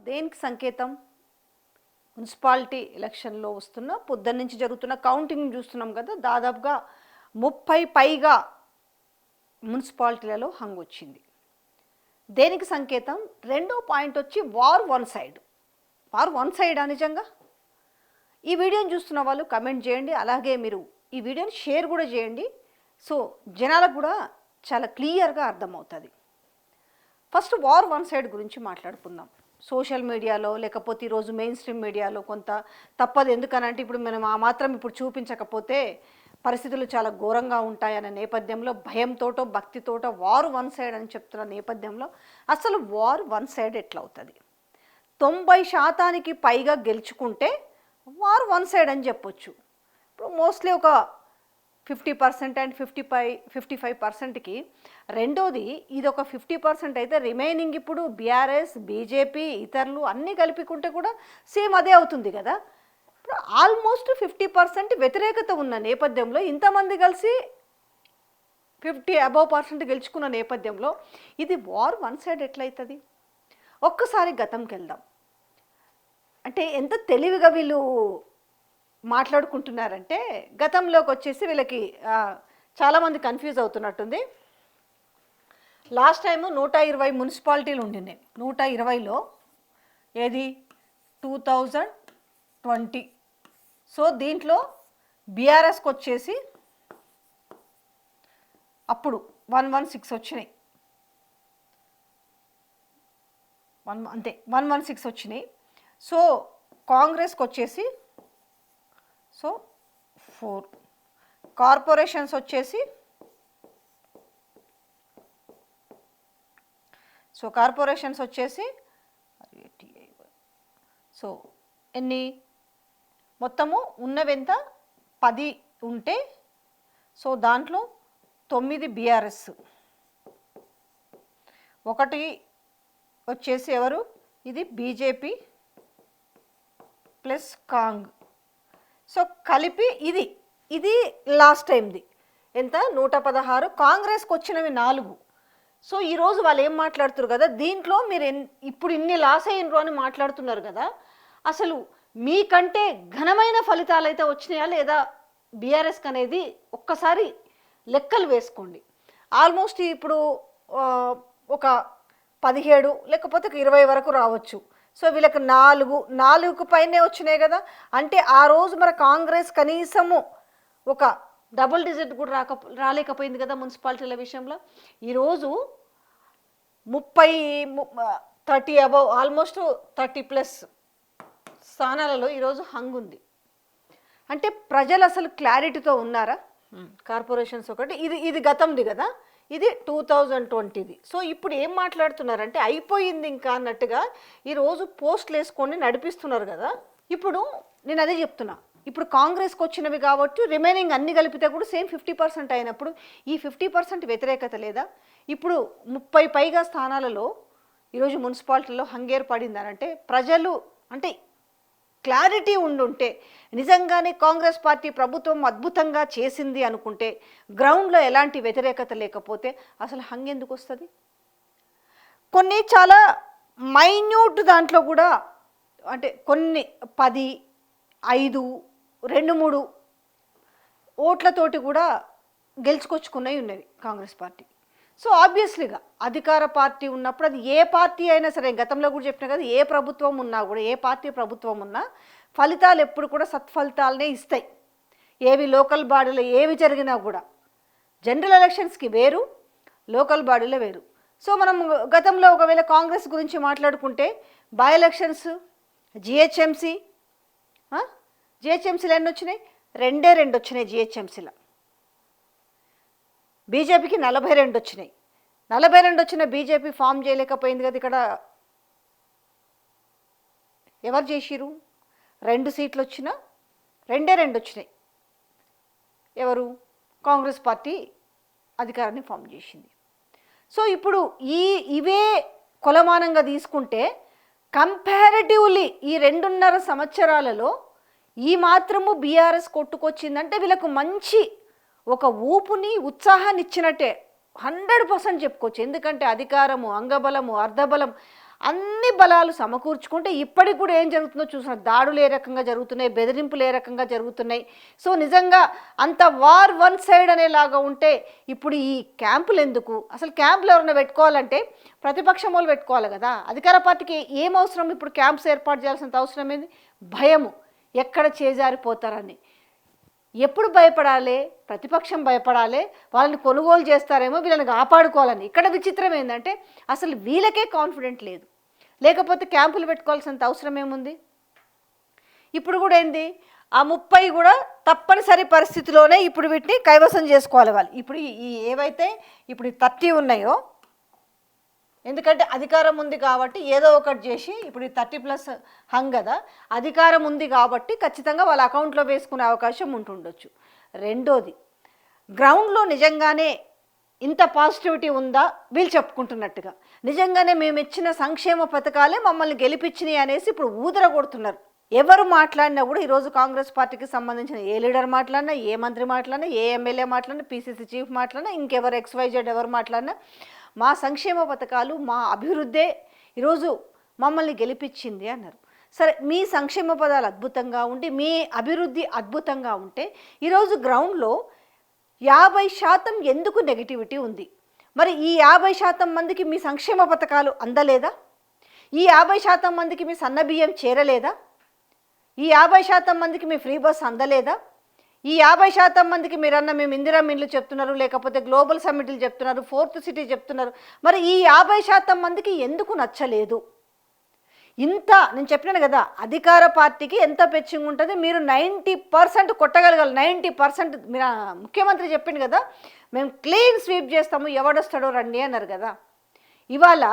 దేనికి సంకేతం? మున్సిపాలిటీ ఎలక్షన్లో వస్తున్న పొద్దున్న నుంచి జరుగుతున్న కౌంటింగ్ చూస్తున్నాం కదా, దాదాపుగా 30 పైగా మున్సిపాలిటీలలో హంగ్ వచ్చింది. దేనికి సంకేతం? రెండో పాయింట్ వచ్చి war one side. War one సైడా నిజంగా? ఈ వీడియోని చూస్తున్న వాళ్ళు కమెంట్ చేయండి, అలాగే మీరు ఈ వీడియోని షేర్ కూడా చేయండి. సో జనాలకు కూడా చాలా క్లియర్గా అర్థమవుతుంది. ఫస్ట్ వార్ వన్ సైడ్ గురించి మాట్లాడుకుందాం. సోషల్ మీడియాలో లేకపోతే ఈరోజు మెయిన్ స్ట్రీమ్ మీడియాలో కొంత తప్పదు. ఎందుకనంటే ఇప్పుడు మనం ఆ మాత్రం ఇప్పుడు చూపించకపోతే పరిస్థితులు చాలా ఘోరంగా ఉంటాయనే నేపథ్యంలో భయంతోటో భక్తితోటో వార్ వన్ సైడ్ అని చెప్తున్న నేపథ్యంలో అసలు వార్ వన్ సైడ్ ఎట్లా అవుతుంది? 90% పైగా గెలుచుకుంటే వార్ వన్ సైడ్ అని చెప్పొచ్చు. ఇప్పుడు మోస్ట్లీ ఒక 50% అండ్ 55%కి. రెండోది ఇది ఒక 50% అయితే రిమైనింగ్ ఇప్పుడు బీఆర్ఎస్, బీజేపీ, ఇతరులు అన్నీ కలుపుకుంటే కూడా సేమ్ అదే అవుతుంది కదా. ఇప్పుడు ఆల్మోస్ట్ 50% వ్యతిరేకత ఉన్న నేపథ్యంలో ఇంతమంది కలిసి 50% గెలుచుకున్న నేపథ్యంలో ఇది వార్ వన్ సైడ్ ఎట్లయితుంది? ఒక్కసారి గతంకి వెళ్దాం. అంటే ఎంత తెలివిగా వీళ్ళు మాట్లాడుకుంటున్నారంటే, గతంలోకి వచ్చేసి వీళ్ళకి చాలామంది కన్ఫ్యూజ్ అవుతున్నట్టుంది. లాస్ట్ టైము 120 మున్సిపాలిటీలు ఉండినాయి. 120లో ఏది 2020. సో దీంట్లో బీఆర్ఎస్కి వచ్చేసి అప్పుడు 116 వచ్చినాయి. 116 వచ్చినాయి. సో కాంగ్రెస్కి వచ్చేసి 4. కార్పొరేషన్స్ వచ్చేసి సో ఎన్ని మొత్తము ఉన్నవెంత 10 ఉంటే, సో దాంట్లో 9 బీఆర్ఎస్, 1 వచ్చేసి ఎవరు, ఇది బీజేపీ ప్లస్ కాంగ్. సో కలిపి ఇది లాస్ట్ టైంది ఎంత 116. కాంగ్రెస్కి వచ్చినవి 4. సో ఈరోజు వాళ్ళు ఏం మాట్లాడుతున్నారు కదా, దీంట్లో మీరు ఇప్పుడు ఇన్ని లాస్ అయినరు అని మాట్లాడుతున్నారు కదా, అసలు మీకంటే ఘనమైన ఫలితాలు అయితే వచ్చినాయా లేదా బీఆర్ఎస్కి అనేది ఒక్కసారి లెక్కలు వేసుకోండి. ఆల్మోస్ట్ ఇప్పుడు ఒక 17 లేకపోతే 20 వరకు రావచ్చు. సో వీళ్ళకి 4 పైనే వచ్చినాయి కదా. అంటే ఆ రోజు మరి కాంగ్రెస్ కనీసము ఒక డబుల్ డిజిట్ కూడా రాలేకపోయింది కదా మున్సిపాలిటీల విషయంలో. ఈరోజు 30 అబౌవ్ ఆల్మోస్ట్ 30+ స్థానాలలో ఈరోజు హంగ్ ఉంది. అంటే ప్రజలు అసలు క్లారిటీతో ఉన్నారా? కార్పొరేషన్స్ ఒకటి, ఇది గతంది కదా, ఇది 2020ది. సో ఇప్పుడు ఏం మాట్లాడుతున్నారంటే అయిపోయింది ఇంకా అన్నట్టుగా ఈరోజు పోస్టులు వేసుకొని నడిపిస్తున్నారు కదా. ఇప్పుడు నేను అదే చెప్తున్నా, ఇప్పుడు కాంగ్రెస్కి వచ్చినవి కాబట్టి రిమైనింగ్ అన్ని కలిపితే కూడా సేమ్ 50% అయినప్పుడు ఈ 50% వ్యతిరేకత లేదా? ఇప్పుడు 30 పైగా స్థానాలలో ఈరోజు మున్సిపాలిటీలో హంగేర్ పడిందనంటే ప్రజలు అంటే క్లారిటీ ఉండుంటే, నిజంగానే కాంగ్రెస్ పార్టీ ప్రభుత్వం అద్భుతంగా చేసింది అనుకుంటే, గ్రౌండ్లో ఎలాంటి వ్యతిరేకత లేకపోతే అసలు హంగ్ ఎందుకు వస్తుంది? కొన్ని చాలా మైన్యూట్ దాంట్లో కూడా అంటే కొన్ని 10, 5, 2, 3 ఓట్లతోటి కూడా గెలుచుకొచ్చుకున్నవి ఉన్నవి కాంగ్రెస్ పార్టీ. సో ఆబ్వియస్లీగా అధికార పార్టీ ఉన్నప్పుడు అది ఏ పార్టీ అయినా సరే, గతంలో కూడా చెప్పిన కదా, ఏ ప్రభుత్వం ఉన్నా కూడా, ఏ పార్టీ ప్రభుత్వం ఉన్నా ఫలితాలు ఎప్పుడు కూడా సత్ఫలితాలనే ఇస్తాయి. ఏవి లోకల్ బాడీలో ఏవి జరిగినా కూడా జనరల్ ఎలక్షన్స్కి వేరు, లోకల్ బాడీలో వేరు. సో మనం గతంలో ఒకవేళ కాంగ్రెస్ గురించి మాట్లాడుకుంటే బై ఎలక్షన్స్ జిహెచ్ఎంసీలో ఎన్ని వచ్చినాయి? 2 వచ్చినాయి జిహెచ్ఎంసీలో. బీజేపీకి 42 వచ్చినాయి. 42 వచ్చిన బీజేపీ ఫామ్ చేయలేకపోయింది కదా. ఇక్కడ ఎవరు చేసిరు? 2 సీట్లు వచ్చినా 2 వచ్చినాయి. ఎవరు? కాంగ్రెస్ పార్టీ అధికారాన్ని ఫామ్ చేసింది. సో ఇప్పుడు ఇవే కొలమానంగా తీసుకుంటే కంపారిటివ్లీ ఈ 2.5 సంవత్సరాలలో ఈ మాత్రము బీఆర్ఎస్ కొట్టుకొచ్చిందంటే వీళ్ళకు మంచి ఒక ఊపుని ఉత్సాహాన్ని ఇచ్చినట్టే 100% చెప్పుకోవచ్చు. ఎందుకంటే అధికారము, అంగబలము, అర్ధబలం అన్ని బలాలు సమకూర్చుకుంటే ఇప్పటికి కూడా ఏం జరుగుతుందో చూసిన దాడులు ఏ రకంగా జరుగుతున్నాయి, బెదిరింపులు ఏ రకంగా జరుగుతున్నాయి. సో నిజంగా అంత వార్ వన్ సైడ్ అనేలాగా ఉంటే ఇప్పుడు ఈ క్యాంపులు ఎందుకు? అసలు క్యాంపులు ఎవరైనా పెట్టుకోవాలంటే ప్రతిపక్షం వాళ్ళు పెట్టుకోవాలి కదా. అధికార పార్టీకి ఏం అవసరం ఇప్పుడు క్యాంప్స్ ఏర్పాటు చేయాల్సినంత అవసరం ఏంది? భయము, ఎక్కడ చేజారిపోతారని. ఎప్పుడు భయపడాలి? ప్రతిపక్షం భయపడాలి, వాళ్ళని కొనుగోలు చేస్తారేమో, వీళ్ళని కాపాడుకోవాలని. ఇక్కడ విచిత్రం ఏంటంటే అసలు వీళ్ళకే కాన్ఫిడెంట్ లేదు, లేకపోతే క్యాంపులు పెట్టుకోవాల్సినంత అవసరం ఏముంది? ఇప్పుడు కూడా ఏంది, ఆ 30 కూడా తప్పనిసరి పరిస్థితిలోనే ఇప్పుడు వీటిని కైవసం చేసుకోవాలి వాళ్ళు. ఇప్పుడు ఈ ఏవైతే ఇప్పుడు 30 ఉన్నాయో, ఎందుకంటే అధికారం ఉంది కాబట్టి ఏదో ఒకటి చేసి ఇప్పుడు 30+ హంగ్ కదా, అధికారం ఉంది కాబట్టి ఖచ్చితంగా వాళ్ళ అకౌంట్లో వేసుకునే అవకాశం ఉంటుండొచ్చు. రెండోది, గ్రౌండ్లో నిజంగానే ఇంత పాజిటివిటీ ఉందా వీళ్ళు చెప్పుకుంటున్నట్టుగా? నిజంగానే మేము ఇచ్చిన సంక్షేమ పథకాలే మమ్మల్ని గెలిపించినాయి అనేసి ఇప్పుడు ఊదర కొడుతున్నారు. ఎవరు మాట్లాడినా కూడా ఈరోజు కాంగ్రెస్ పార్టీకి సంబంధించిన ఏ లీడర్ మాట్లాడినా, ఏ మంత్రి మాట్లాడినా, ఏ ఎమ్మెల్యే మాట్లాడినా, పిసిసి చీఫ్ మాట్లాడినా, ఇంకెవరు XYZ ఎవరు మాట్లాడినా మా సంక్షేమ పథకాలు, మా అభివృద్ధే ఈరోజు మమ్మల్ని గెలిపించింది అన్నారు. సరే, మీ సంక్షేమ పదాలు అద్భుతంగా ఉండి మీ అభివృద్ధి అద్భుతంగా ఉంటే ఈరోజు గ్రౌండ్లో 50% ఎందుకు నెగిటివిటీ ఉంది? మరి ఈ 50% మందికి మీ సంక్షేమ పథకాలు అందలేదా? ఈ 50% మందికి మీ సన్నబియ్యం చేరలేదా? ఈ 50% మందికి మీ ఫ్రీ బస్ అందలేదా? ఈ 50% మందికి మీరన్న మేము ఇందిరా మిన్లు చెప్తున్నారు, లేకపోతే గ్లోబల్ సమ్మిట్లు చెప్తున్నారు, 4th సిటీ చెప్తున్నారు. మరి ఈ 50% మందికి ఎందుకు నచ్చలేదు? ఇంత నేను చెప్పినాను కదా, అధికార పార్టీకి ఎంత పెచ్చింగ్ ఉంటుంది. మీరు 90% కొట్టగలగాలి. 90% మీరు ముఖ్యమంత్రి చెప్పింది కదా, మేము క్లీన్ స్వీప్ చేస్తాము, ఎవడొస్తాడో రండి అన్నారు కదా. ఇవాళ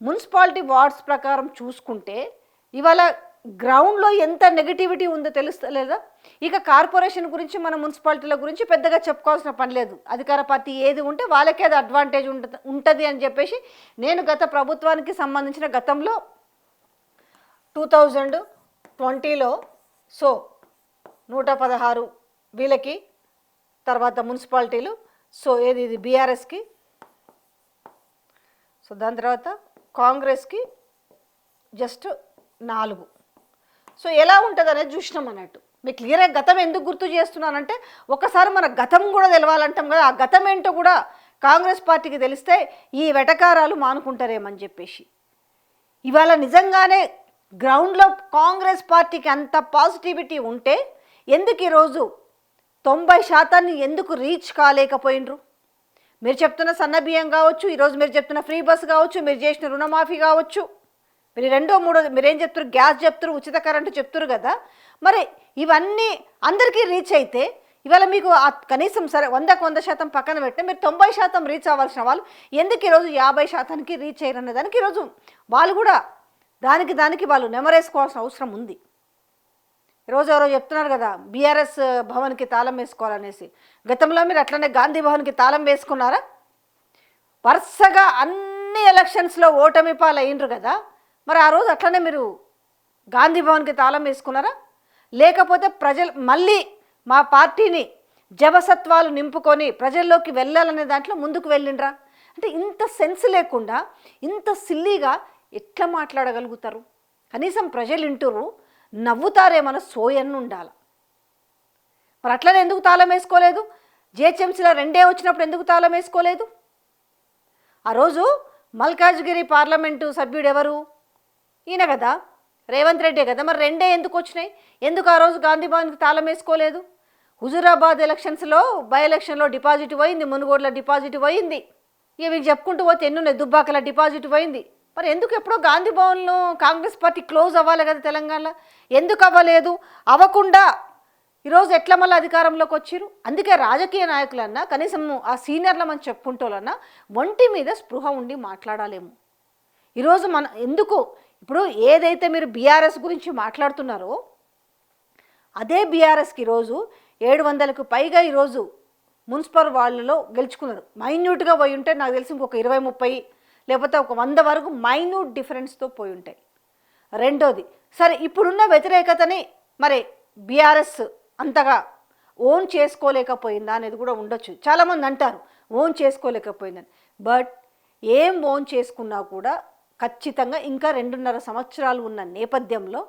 మున్సిపాలిటీ వార్డ్స్ ప్రకారం చూసుకుంటే ఇవాళ గ్రౌండ్లో ఎంత నెగిటివిటీ ఉందో తెలుస్తలేదా? ఇక కార్పొరేషన్ గురించి, మన మున్సిపాలిటీల గురించి పెద్దగా చెప్పుకోవాల్సిన పని లేదు. అధికార పార్టీ ఏది ఉంటే వాళ్ళకే అది అడ్వాంటేజ్ ఉంటుంది అని చెప్పేసి నేను గత ప్రభుత్వానికి సంబంధించిన గతంలో 2020లో 116 వీళ్ళకి, తర్వాత మున్సిపాలిటీలు, ఇది బీఆర్ఎస్కి, దాని తర్వాత కాంగ్రెస్కి జస్ట్ 4. ఎలా ఉంటుంది అనేది చూసినాం అన్నట్టు. మీకు క్లియర్గా గతం ఎందుకు గుర్తు చేస్తున్నానంటే ఒకసారి మన గతం కూడా తెలవాలంటాం కదా, ఆ గతం ఏంటో కూడా కాంగ్రెస్ పార్టీకి తెలిస్తే ఈ వెటకారాలు మానుకుంటారేమని చెప్పేసి. ఇవాళ నిజంగానే గ్రౌండ్లో కాంగ్రెస్ పార్టీకి అంత పాజిటివిటీ ఉంటే ఎందుకు ఈరోజు 90% ఎందుకు రీచ్ కాలేకపోయినరు? మీరు చెప్తున్న సన్నబియ్యం కావచ్చు, ఈరోజు మీరు చెప్తున్న ఫ్రీ బస్ కావచ్చు, మీరు చేసిన రుణమాఫీ కావచ్చు, మీరు 2, 3 మీరేం చెప్తారు, గ్యాస్ చెప్తారు, ఉచిత కరెంటు చెప్తారు కదా. మరి ఇవన్నీ అందరికీ రీచ్ అయితే ఇవాళ మీకు కనీసం సరే 100% పక్కన పెట్టిన మీరు 90% రీచ్ అవ్వాల్సిన వాళ్ళు ఎందుకు ఈరోజు 50%కి రీచ్ అయ్యారనే దానికి ఈరోజు వాళ్ళు కూడా దానికి వాళ్ళు నెమరేసుకోవాల్సిన అవసరం ఉంది. ఈరోజు ఎవరో చెప్తున్నారు కదా, బీఆర్ఎస్ భవన్కి తాళం వేసుకోవాలనేసి. గతంలో మీరు అట్లనే గాంధీ భవన్కి తాళం వేసుకున్నారా? వరుసగా అన్ని ఎలక్షన్స్లో ఓటమి పాలయ్యిండ్రు కదా. మరి ఆ రోజు అట్లనే మీరు గాంధీ భవన్కి తాళం వేసుకున్నారా? లేకపోతే ప్రజలు మళ్ళీ మా పార్టీని జవసత్వాలు నింపుకొని ప్రజల్లోకి వెళ్ళాలనే దాంట్లో ముందుకు వెళ్ళిండ్రా? అంటే ఇంత సెన్స్ లేకుండా ఇంత సిల్లీగా ఎట్లా మాట్లాడగలుగుతారు? కనీసం ప్రజలు వింటురు, నవ్వుతారేమన్న సోయన్ను ఉండాలి. మరి అట్లనే ఎందుకు తాళం వేసుకోలేదు? జిహెచ్ఎంసీలో 2 వచ్చినప్పుడు ఎందుకు తాళం వేసుకోలేదు? ఆ రోజు మల్కాజ్గిరి పార్లమెంటు సభ్యుడు ఎవరు? ఈయన కదా, రేవంత్ రెడ్డే కదా. మరి 2 ఎందుకు వచ్చినాయి? ఎందుకు ఆ రోజు గాంధీ భవన్కి తాళం వేసుకోలేదు? హుజూరాబాద్ ఎలక్షన్స్లో బై ఎలక్షన్లో డిపాజిట్ పోయింది, మునుగోడులో డిపాజిట్ పోయింది, ఇక మీకు చెప్పుకుంటూ పోతే ఎన్నున్నాయి, దుబ్బాకల డిపాజిట్ పోయింది. మరి ఎందుకు ఎప్పుడో గాంధీ భవన్లో కాంగ్రెస్ పార్టీ క్లోజ్ అవ్వాలి కదా తెలంగాణలో, ఎందుకు అవ్వలేదు? అవ్వకుండా ఈరోజు ఎట్లా మళ్ళీ అధికారంలోకి వచ్చారు? అందుకే రాజకీయ నాయకులన్నా, కనీసం ఆ సీనియర్ల మనం చెప్పుకుంటోళ్ళన్నా ఒంటి మీద స్పృహ ఉండి మాట్లాడాలేము. ఈరోజు ఎందుకు ఇప్పుడు ఏదైతే మీరు బీఆర్ఎస్ గురించి మాట్లాడుతున్నారో అదే బీఆర్ఎస్కి ఈరోజు 700కు పైగా ఈరోజు మున్సిపల్ వాళ్ళలో గెలుచుకున్నారు. మైన్యూట్గా పోయి ఉంటే నాకు తెలిసి ఇంకొక 20-30 లేకపోతే ఒక 100 వరకు మైన్యూట్ డిఫరెన్స్తో పోయి ఉంటాయి. రెండోది, సరే ఇప్పుడున్న వ్యతిరేకతని మరి బీఆర్ఎస్ అంతగా ఓన్ చేసుకోలేకపోయిందా అనేది కూడా ఉండొచ్చు. చాలామంది అంటారు ఓన్ చేసుకోలేకపోయిందని. బట్ ఏం ఓన్ చేసుకున్నా కూడా ఖచ్చితంగా ఇంకా 2.5 సంవత్సరాలు ఉన్న నేపథ్యంలో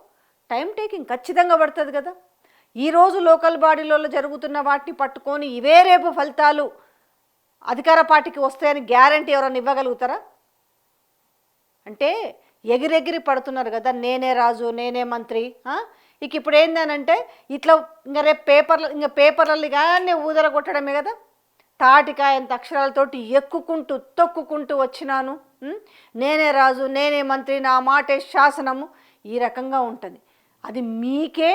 టైం టేకింగ్ ఖచ్చితంగా పడుతుంది కదా. ఈరోజు లోకల్ బాడీలలో జరుగుతున్న వాటిని పట్టుకొని ఇవే రేపు ఫలితాలు అధికార పార్టీకి వస్తాయని గ్యారంటీ ఎవరైనా ఇవ్వగలుగుతారా? అంటే ఎగిరెగిరి పడుతున్నారు కదా, నేనే రాజు నేనే మంత్రి. ఇక ఇప్పుడు ఏందనంటే ఇట్లా ఇంకా రేపు పేపర్లలో కానీ ఊదర కొట్టడమే కదా. తాటికాయంత అక్షరాలతోటి ఎక్కుకుంటూ తొక్కుకుంటూ వచ్చినాను, నేనే రాజు నేనే మంత్రి, నా మాటే శాసనము, ఈ రకంగా ఉంటుంది. అది మీకే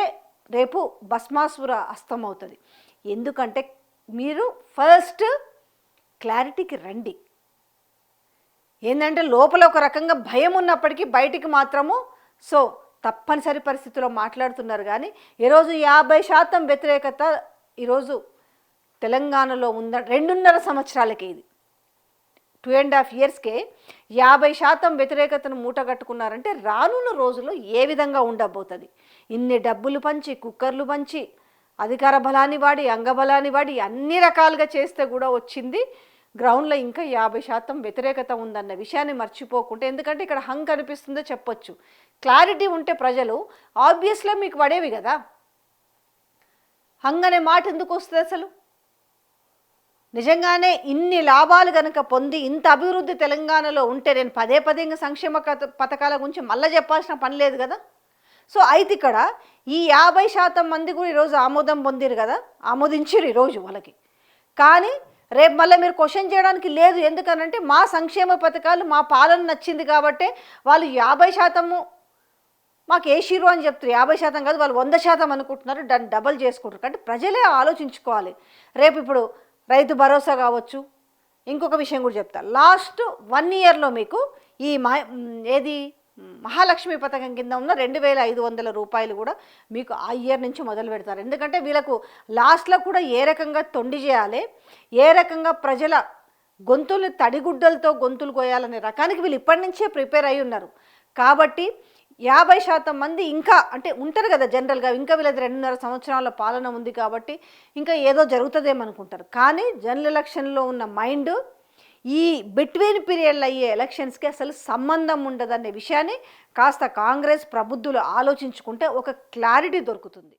రేపు భస్మాసుర అస్తం అవుతుంది. ఎందుకంటే మీరు ఫస్ట్ క్లారిటీకి రండి. ఏంటంటే లోపల ఒక రకంగా భయం ఉన్నప్పటికీ బయటికి మాత్రము తప్పనిసరి పరిస్థితుల్లో మాట్లాడుతున్నారు. కానీ ఈరోజు 50% వ్యతిరేకత ఈరోజు తెలంగాణలో ఉంద 2.5 సంవత్సరాలకే, ఇది 2.5 yearsకే 50% వ్యతిరేకతను మూటగట్టుకున్నారంటే రానున్న రోజుల్లో ఏ విధంగా ఉండబోతుంది? ఇన్ని డబ్బులు పంచి కుక్కర్లు పంచి అధికార బలాన్ని వాడి అంగబలాన్ని వాడి అన్ని రకాలుగా చేస్తే కూడా వచ్చింది గ్రౌండ్లో ఇంకా 50% వ్యతిరేకత ఉందన్న విషయాన్ని మర్చిపోకుంటే. ఎందుకంటే ఇక్కడ హంగ్ కనిపిస్తుందో చెప్పొచ్చు. క్లారిటీ ఉంటే ప్రజలు ఆబ్వియస్గా మీకు పడేవి కదా. హంగ్ అనే మాట ఎందుకు వస్తుంది అసలు? నిజంగానే ఇన్ని లాభాలు కనుక పొంది ఇంత అభివృద్ధి తెలంగాణలో ఉంటే నేను పదే ఇంకా సంక్షేమ పథకాల గురించి మళ్ళీ చెప్పాల్సిన పని లేదు కదా. అయితే ఇక్కడ ఈ 50% మంది కూడా ఈరోజు ఆమోదం పొందిరు కదా, ఆమోదించారు ఈరోజు వాళ్ళకి. కానీ రేపు మళ్ళీ మీరు క్వశ్చన్ చేయడానికి లేదు. ఎందుకనంటే మా సంక్షేమ పథకాలు మా పాలన నచ్చింది కాబట్టి వాళ్ళు 50% మాకు వేసిరు అని చెప్తారు. 50% కాదు, వాళ్ళు 100% అనుకుంటున్నారు, దాన్ని డబల్ చేసుకుంటారు. అంటే ప్రజలే ఆలోచించుకోవాలి. రేపు ఇప్పుడు రైతు భరోసా కావచ్చు. ఇంకొక విషయం కూడా చెప్తా, లాస్ట్ 1 yearలో మీకు ఈ మహాలక్ష్మి పథకం కింద ఉన్న 2,500 రూపాయలు కూడా మీకు ఆ ఇయర్ నుంచి మొదలు పెడతారు. ఎందుకంటే వీళ్ళకు లాస్ట్లో కూడా ఏ రకంగా తొండి చేయాలి, ఏ రకంగా ప్రజల గొంతులు తడిగుడ్డలతో గొంతులు కోయాలనే రకానికి వీళ్ళు ఇప్పటి నుంచే ప్రిపేర్ అయి ఉన్నారు. కాబట్టి 50% మంది ఇంకా అంటే ఉంటారు కదా జనరల్గా, ఇంకా వీళ్ళది 2.5 సంవత్సరాల పాలన ఉంది కాబట్టి ఇంకా ఏదో జరుగుతుందేమనుకుంటారు. కానీ జనరల్ ఎలక్షన్లో ఉన్న మైండ్ ఈ బిట్వీన్ పీరియడ్లు అయ్యే ఎలక్షన్స్కి అసలు సంబంధం ఉండదనే విషయాన్ని కాస్త కాంగ్రెస్ ప్రబుద్ధులు ఆలోచించుకుంటే ఒక క్లారిటీ దొరుకుతుంది.